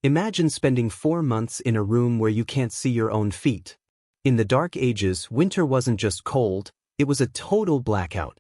Imagine spending 4 months in a room where you can't see your own feet. In the Dark Ages, winter wasn't just cold, it was a total blackout.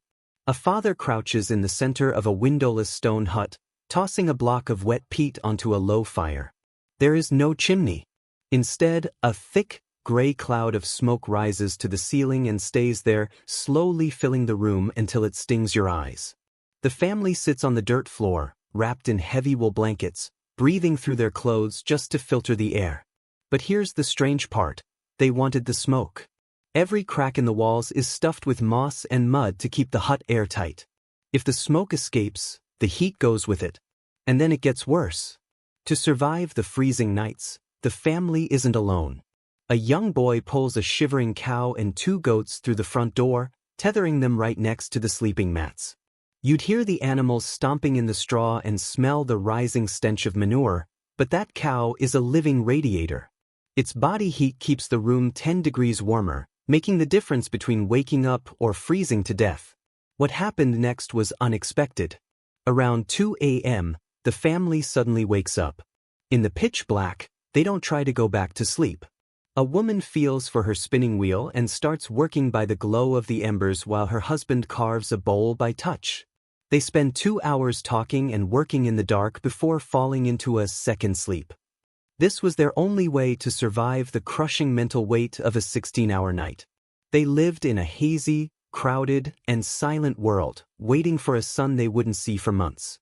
A father crouches in the center of a windowless stone hut, tossing a block of wet peat onto a low fire. There is no chimney. Instead, a thick, gray cloud of smoke rises to the ceiling and stays there, slowly filling the room until it stings your eyes. The family sits on the dirt floor, wrapped in heavy wool blankets, breathing through their clothes just to filter the air. But here's the strange part: they wanted the smoke. Every crack in the walls is stuffed with moss and mud to keep the hut airtight. If the smoke escapes, the heat goes with it. And then it gets worse. To survive the freezing nights, the family isn't alone. A young boy pulls a shivering cow and 2 goats through the front door, tethering them right next to the sleeping mats. You'd hear the animals stomping in the straw and smell the rising stench of manure, but that cow is a living radiator. Its body heat keeps the room 10 degrees warmer, making the difference between waking up or freezing to death. What happened next was unexpected. Around 2 a.m., the family suddenly wakes up. In the pitch black, they don't try to go back to sleep. A woman feels for her spinning wheel and starts working by the glow of the embers while her husband carves a bowl by touch. They spend 2 hours talking and working in the dark before falling into a second sleep. This was their only way to survive the crushing mental weight of a 16-hour night. They lived in a hazy, crowded, and silent world, waiting for a sun they wouldn't see for months.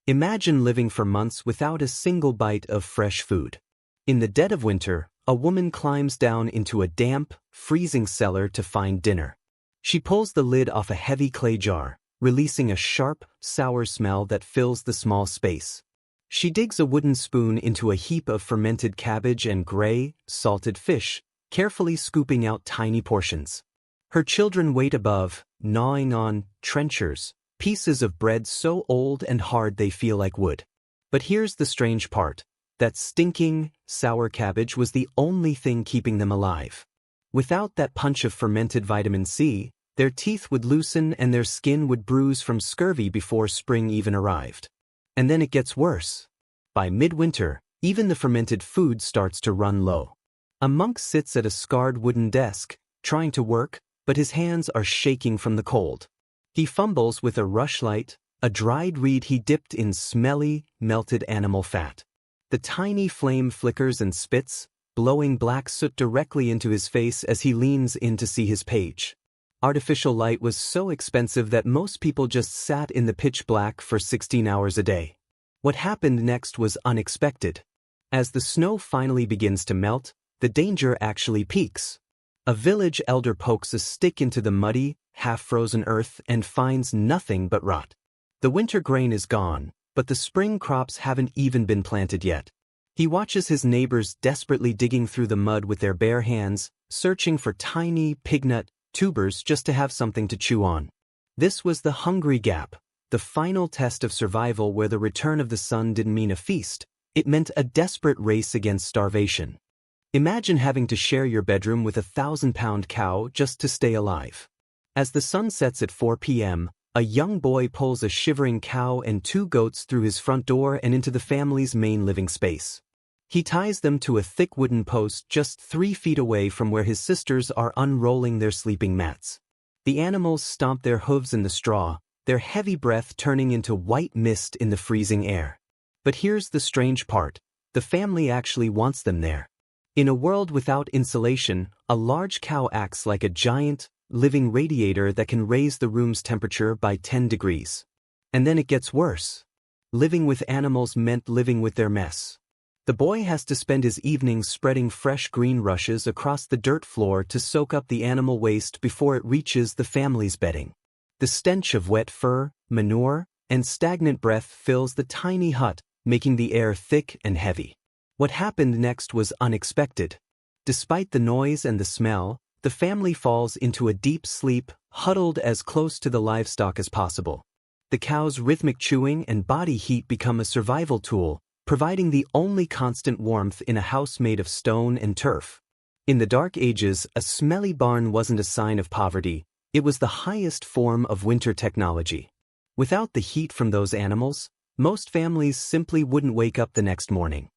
Imagine living for months without a single bite of fresh food. In the dead of winter, a woman climbs down into a damp, freezing cellar to find dinner. She pulls the lid off a heavy clay jar, releasing a sharp, sour smell that fills the small space. She digs a wooden spoon into a heap of fermented cabbage and gray, salted fish, carefully scooping out tiny portions. Her children wait above, gnawing on trenchers, pieces of bread so old and hard they feel like wood. But here's the strange part: that stinking, sour cabbage was the only thing keeping them alive. Without that punch of fermented vitamin C, their teeth would loosen and their skin would bruise from scurvy before spring even arrived. And then it gets worse. By midwinter, even the fermented food starts to run low. A monk sits at a scarred wooden desk, trying to work, but his hands are shaking from the cold. He fumbles with a rushlight, a dried reed he dipped in smelly, melted animal fat. The tiny flame flickers and spits, blowing black soot directly into his face as he leans in to see his page. Artificial light was so expensive that most people just sat in the pitch black for 16 hours a day. What happened next was unexpected. As the snow finally begins to melt, the danger actually peaks. A village elder pokes a stick into the muddy, half-frozen earth and finds nothing but rot. The winter grain is gone, but the spring crops haven't even been planted yet. He watches his neighbors desperately digging through the mud with their bare hands, searching for tiny, pignut tubers just to have something to chew on. This was the hungry gap, the final test of survival where the return of the sun didn't mean a feast, it meant a desperate race against starvation. Imagine having to share your bedroom with a 1,000-pound cow just to stay alive. As the sun sets at 4 p.m., a young boy pulls a shivering cow and 2 goats through his front door and into the family's main living space. He ties them to a thick wooden post just 3 feet away from where his sisters are unrolling their sleeping mats. The animals stomp their hooves in the straw, their heavy breath turning into white mist in the freezing air. But here's the strange part: the family actually wants them there. In a world without insulation, a large cow acts like a giant, living radiator that can raise the room's temperature by 10 degrees. And then it gets worse. Living with animals meant living with their mess. The boy has to spend his evenings spreading fresh green rushes across the dirt floor to soak up the animal waste before it reaches the family's bedding. The stench of wet fur, manure, and stagnant breath fills the tiny hut, making the air thick and heavy. What happened next was unexpected. Despite the noise and the smell, the family falls into a deep sleep, huddled as close to the livestock as possible. The cow's rhythmic chewing and body heat become a survival tool, providing the only constant warmth in a house made of stone and turf. In the Dark Ages, a smelly barn wasn't a sign of poverty, it was the highest form of winter technology. Without the heat from those animals, most families simply wouldn't wake up the next morning.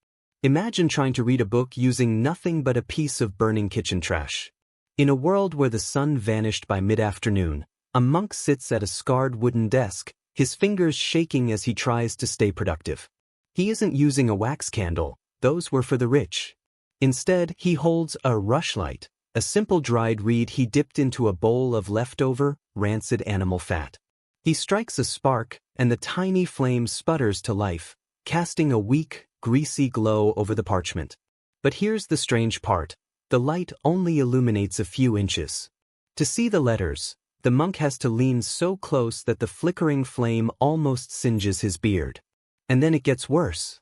Imagine trying to read a book using nothing but a piece of burning kitchen trash. In a world where the sun vanished by mid-afternoon, a monk sits at a scarred wooden desk, his fingers shaking as he tries to stay productive. He isn't using a wax candle, those were for the rich. Instead, he holds a rushlight, a simple dried reed he dipped into a bowl of leftover, rancid animal fat. He strikes a spark, and the tiny flame sputters to life, casting a weak, greasy glow over the parchment. But here's the strange part. The light only illuminates a few inches. To see the letters, the monk has to lean so close that the flickering flame almost singes his beard. And then it gets worse.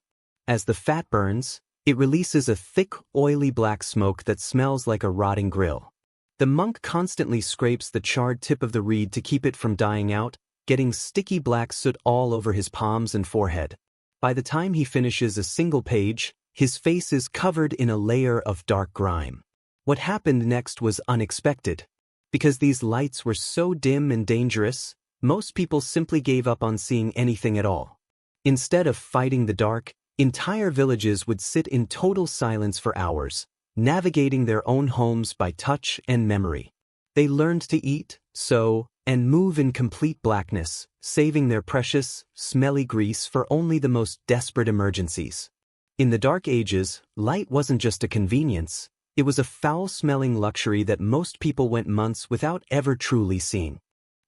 As the fat burns, it releases a thick, oily black smoke that smells like a rotting grill. The monk constantly scrapes the charred tip of the reed to keep it from dying out, getting sticky black soot all over his palms and forehead. By the time he finishes a single page, his face is covered in a layer of dark grime. What happened next was unexpected. Because these lights were so dim and dangerous, most people simply gave up on seeing anything at all. Instead of fighting the dark, entire villages would sit in total silence for hours, navigating their own homes by touch and memory. They learned to eat, sew, and move in complete blackness, saving their precious, smelly grease for only the most desperate emergencies. In the Dark Ages, light wasn't just a convenience, it was a foul-smelling luxury that most people went months without ever truly seeing.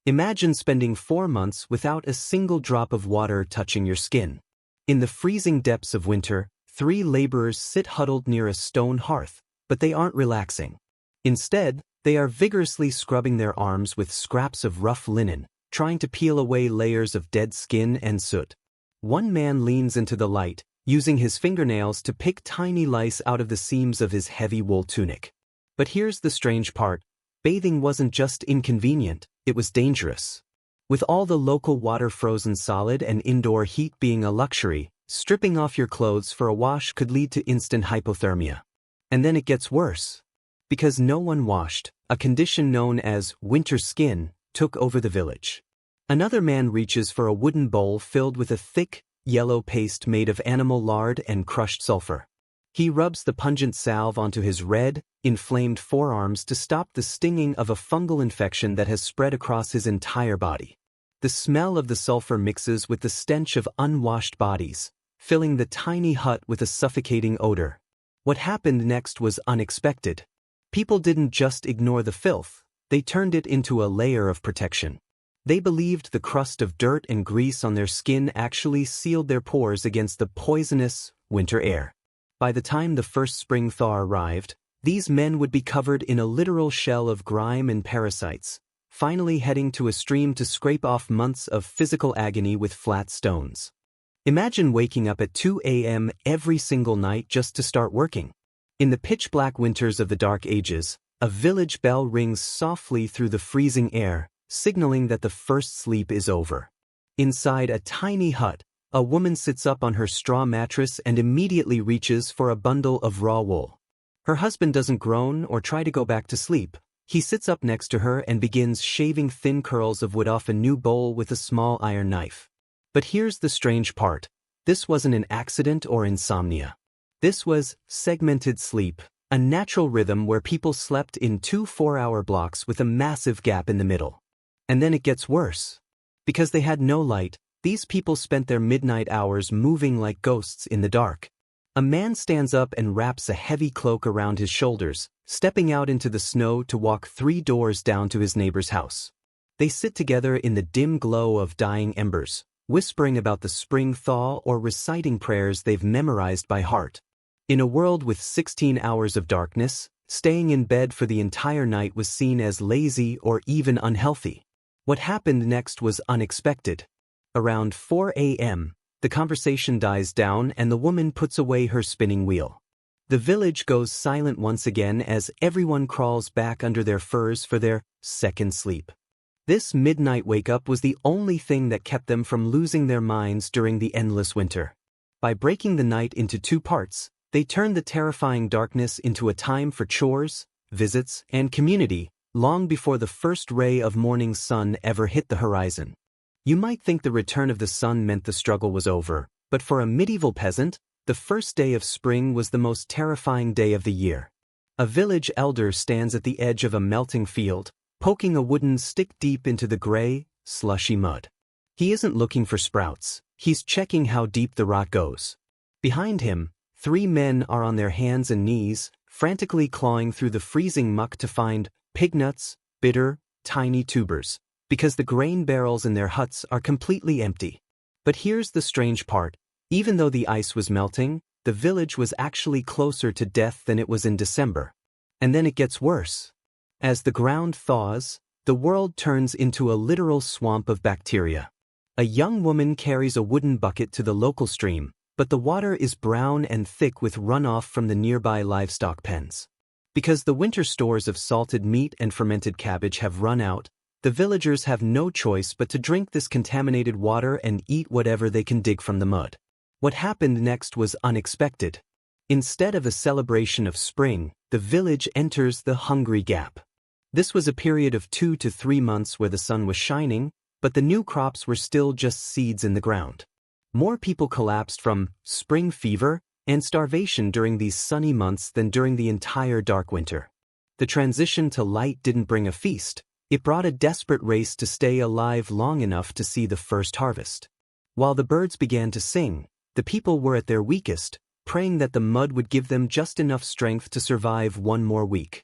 Imagine spending 4 months without a single drop of water touching your skin. In the freezing depths of winter, 3 laborers sit huddled near a stone hearth, but they aren't relaxing. Instead, they are vigorously scrubbing their arms with scraps of rough linen, trying to peel away layers of dead skin and soot. One man leans into the light, using his fingernails to pick tiny lice out of the seams of his heavy wool tunic. But here's the strange part. Bathing wasn't just inconvenient, it was dangerous. With all the local water frozen solid and indoor heat being a luxury, stripping off your clothes for a wash could lead to instant hypothermia. And then it gets worse. Because no one washed, a condition known as winter skin took over the village. Another man reaches for a wooden bowl filled with a thick, yellow paste made of animal lard and crushed sulfur. He rubs the pungent salve onto his red, inflamed forearms to stop the stinging of a fungal infection that has spread across his entire body. The smell of the sulfur mixes with the stench of unwashed bodies, filling the tiny hut with a suffocating odor. What happened next was unexpected. People didn't just ignore the filth, they turned it into a layer of protection. They believed the crust of dirt and grease on their skin actually sealed their pores against the poisonous winter air. By the time the first spring thaw arrived, these men would be covered in a literal shell of grime and parasites, finally heading to a stream to scrape off months of physical agony with flat stones. Imagine waking up at 2 a.m. every single night just to start working. In the pitch-black winters of the Dark Ages, a village bell rings softly through the freezing air, signaling that the first sleep is over. Inside a tiny hut, a woman sits up on her straw mattress and immediately reaches for a bundle of raw wool. Her husband doesn't groan or try to go back to sleep. He sits up next to her and begins shaving thin curls of wood off a new bowl with a small iron knife. But here's the strange part. This wasn't an accident or insomnia. This was segmented sleep, a natural rhythm where people slept in 2 4-hour blocks with a massive gap in the middle. And then it gets worse. Because they had no light, these people spent their midnight hours moving like ghosts in the dark. A man stands up and wraps a heavy cloak around his shoulders, stepping out into the snow to walk 3 doors down to his neighbor's house. They sit together in the dim glow of dying embers, whispering about the spring thaw or reciting prayers they've memorized by heart. In a world with 16 hours of darkness, staying in bed for the entire night was seen as lazy or even unhealthy. What happened next was unexpected. Around 4 a.m., the conversation dies down and the woman puts away her spinning wheel. The village goes silent once again as everyone crawls back under their furs for their second sleep. This midnight wake-up was the only thing that kept them from losing their minds during the endless winter. By breaking the night into 2 parts, they turned the terrifying darkness into a time for chores, visits, and community, long before the first ray of morning sun ever hit the horizon. You might think the return of the sun meant the struggle was over, but for a medieval peasant, The first day of spring was the most terrifying day of the year. A village elder stands at the edge of a melting field, poking a wooden stick deep into the gray, slushy mud. He isn't looking for sprouts, he's checking how deep the rot goes. Behind him, 3 men are on their hands and knees, frantically clawing through the freezing muck to find pignuts, bitter, tiny tubers, because the grain barrels in their huts are completely empty. But here's the strange part. Even though the ice was melting, the village was actually closer to death than it was in December. And then it gets worse. As the ground thaws, the world turns into a literal swamp of bacteria. A young woman carries a wooden bucket to the local stream, but the water is brown and thick with runoff from the nearby livestock pens. Because the winter stores of salted meat and fermented cabbage have run out, the villagers have no choice but to drink this contaminated water and eat whatever they can dig from the mud. What happened next was unexpected. Instead of a celebration of spring, the village enters the hungry gap. This was a period of 2 to 3 months where the sun was shining, but the new crops were still just seeds in the ground. More people collapsed from spring fever and starvation during these sunny months than during the entire dark winter. The transition to light didn't bring a feast, it brought a desperate race to stay alive long enough to see the first harvest. While the birds began to sing, the people were at their weakest, praying that the mud would give them just enough strength to survive one more week.